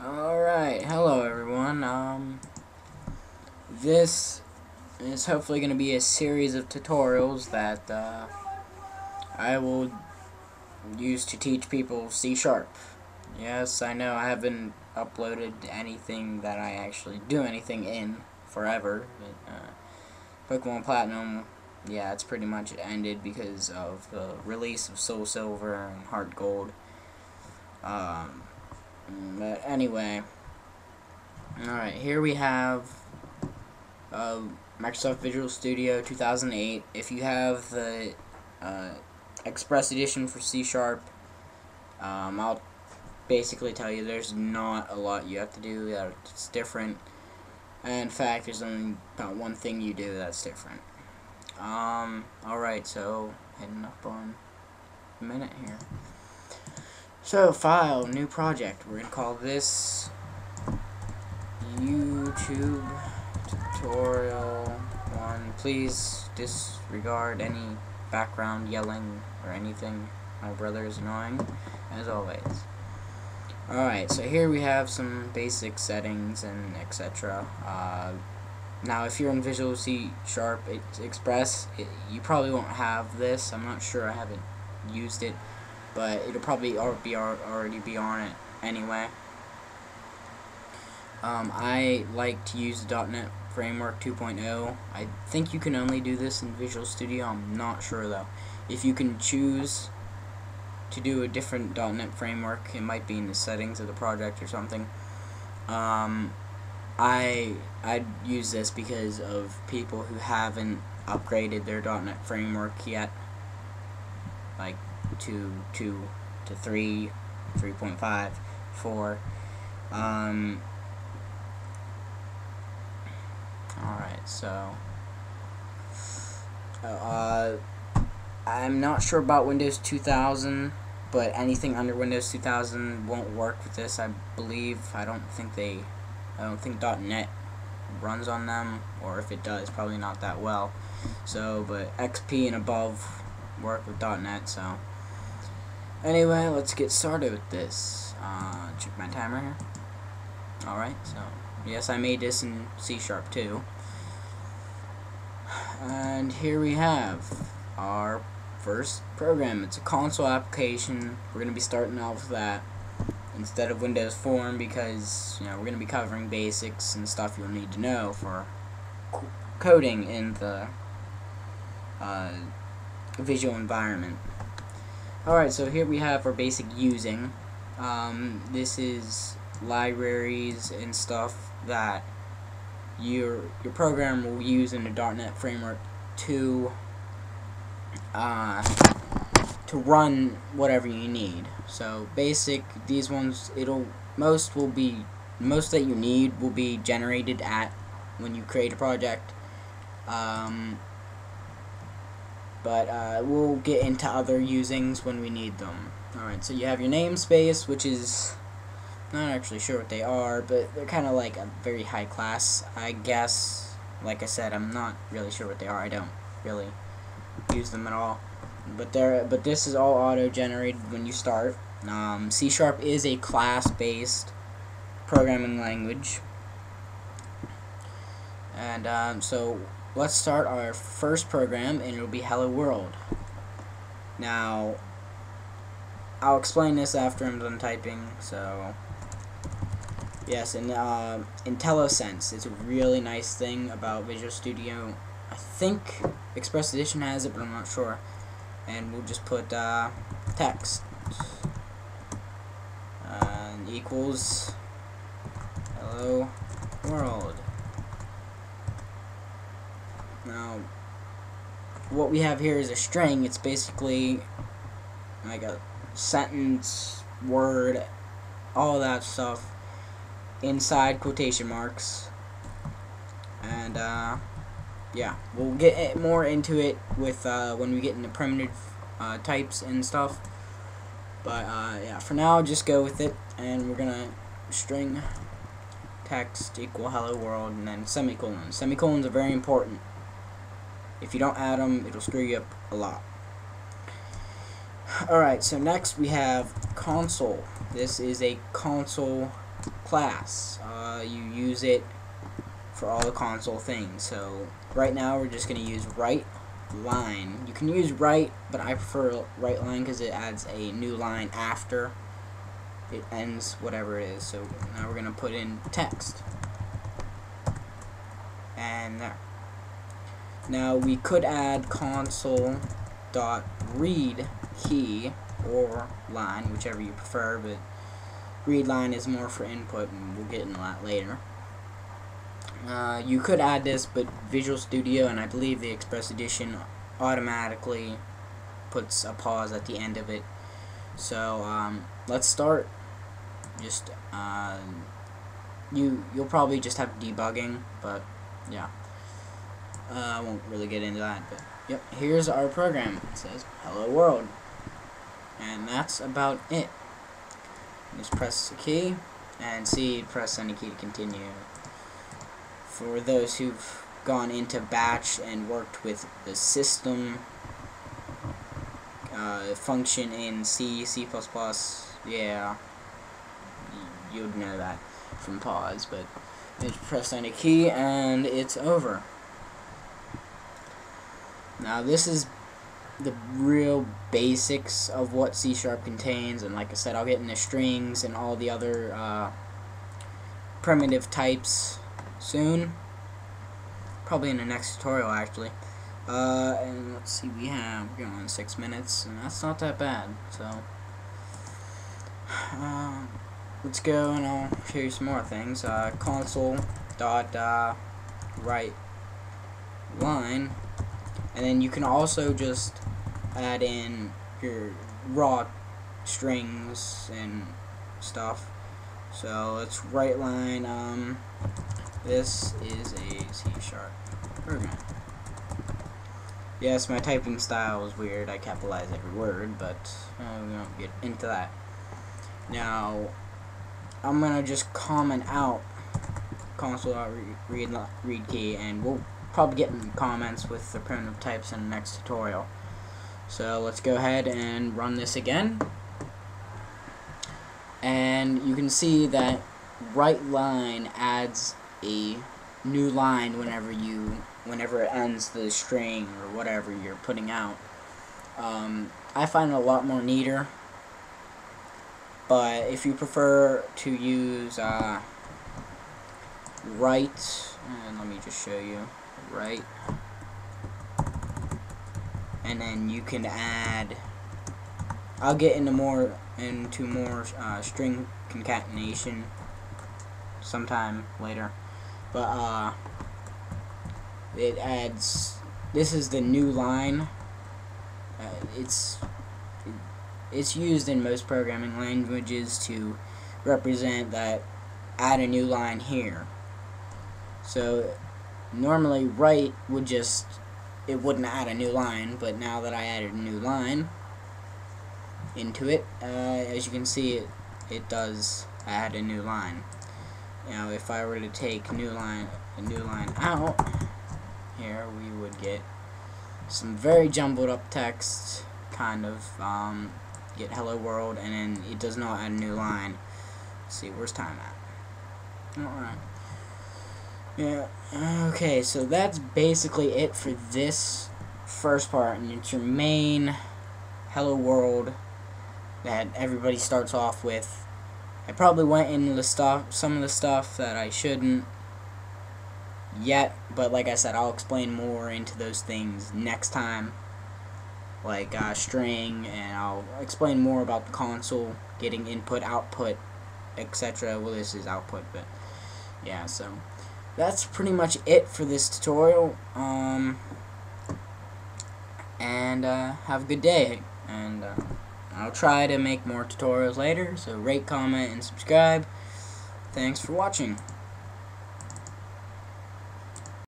Alright, hello everyone. This is hopefully going to be a series of tutorials that I will use to teach people C#. Yes, I know I haven't uploaded anything that I actually do anything in forever. But, Pokemon Platinum, yeah, it's pretty much ended because of the release of Soul Silver and Heart Gold. But anyway, alright, here we have Microsoft Visual Studio 2008. If you have the Express Edition for C#, I'll basically tell you there's not a lot you have to do. It's different. And in fact, there's only about one thing you do that's different. Alright, so heading up on a minute here. So, file, new project. We're going to call this YouTube Tutorial 1. Please disregard any background yelling or anything. My brother is annoying, as always. Alright, so here we have some basic settings and etc. Now, if you're in Visual C# Express, you probably won't have this. I'm not sure, I haven't used it, but it'll probably already be on it anyway. I like to use the .NET Framework 2.0. I think you can only do this in Visual Studio. I'm not sure though. If you can choose to do a different .NET Framework, it might be in the settings of the project or something. I'd use this because of people who haven't upgraded their .NET Framework yet, like to 3, 3.5, 4. Alright, so I'm not sure about Windows 2000, but anything under Windows 2000 won't work with this, I believe. I don't think .NET runs on them, or if it does, probably not that well. So, but XP and above work with .NET, so anyway, let's get started with this. Check my timer here. Alright, so yes, I made this in C# too. And here we have our first program. It's a console application. We're going to be starting off with that instead of Windows Form because, you know, we're going to be covering basics and stuff you'll need to know for coding in the visual environment. Alright, so here we have our basic using. This is libraries and stuff that your program will use in the .NET Framework to run whatever you need. So basic, these ones, most that you need will be generated when you create a project. But we'll get into other usings when we need them. Alright, so you have your namespace, which is not actually sure what they are, but they're kind of like a very high class, I guess. Like I said, I'm not really sure what they are. I don't really use them at all. But this is all auto-generated when you start. C# is a class-based programming language. And so let's start our first program, and it'll be Hello World. Now, I'll explain this after I'm done typing. So yes, and IntelliSense is a really nice thing about Visual Studio. I think Express Edition has it, but I'm not sure. And we'll just put text equals Hello World. Now, what we have here is a string. It's basically like a sentence, word, all that stuff inside quotation marks. And yeah, we'll get more into it with when we get into primitive types and stuff. But yeah, for now, just go with it, and we're gonna string text equal hello world, and then semicolons. Semicolons are very important. If you don't add them, it'll screw you up a lot. Alright, so next we have console. This is a console class. You use it for all the console things. So right now we're just going to use write line. You can use write, but I prefer write line because it adds a new line after it ends whatever it is. So now we're going to put in text. And there. Now we could add console.read key or line, whichever you prefer, but read line is more for input, and we'll get into that later. You could add this, but Visual Studio and I believe the Express Edition automatically puts a pause at the end of it. So let's start. Just you'll probably just have debugging, but yeah, I won't really get into that. But yep, here's our program. It says "Hello World," and that's about it. Just press the key and see. Press any key to continue. For those who've gone into Batch and worked with the system function in C, C++, yeah, you'd know that from pause, but just press any key and it's over. Now this is the real basics of what C# contains, and like I said, I'll get into strings and all the other primitive types soon, probably in the next tutorial actually. And let's see, we're going 6 minutes, and that's not that bad. So let's go and I'll show you some more things. Console.write line, and then you can also just add in your raw strings and stuff. So let's write line. This is a C# program. Yes, my typing style is weird. I capitalize every word, but we won't get into that. Now, I'm gonna just comment out console.read key, and we'll probably get in comments with the primitive types in the next tutorial. So let's go ahead and run this again, and you can see that write line adds a new line whenever it ends the string or whatever you're putting out. I find it a lot more neater, but if you prefer to use write, and let me just show you, write, and then you can add, I'll get into more string concatenation sometime later, but it adds, this is the new line. It's used in most programming languages to represent that add a new line here. So normally write would just, it wouldn't add a new line, but now that I added a new line into it, as you can see, it does add a new line. Now if I were to take a new line out here, we would get some very jumbled up text, kind of get hello world, and then it does not add a new line. Let's see, where's time at? Alright. Yeah, okay, so that's basically it for this first part, and it's your main hello world that everybody starts off with. I probably went into the some of the stuff that I shouldn't yet, but like I said, I'll explain more into those things next time, like string, and I'll explain more about the console, getting input, output, etc. Well, this is output, but yeah, so that's pretty much it for this tutorial. And have a good day, and I'll try to make more tutorials later, so rate, comment, and subscribe. Thanks for watching.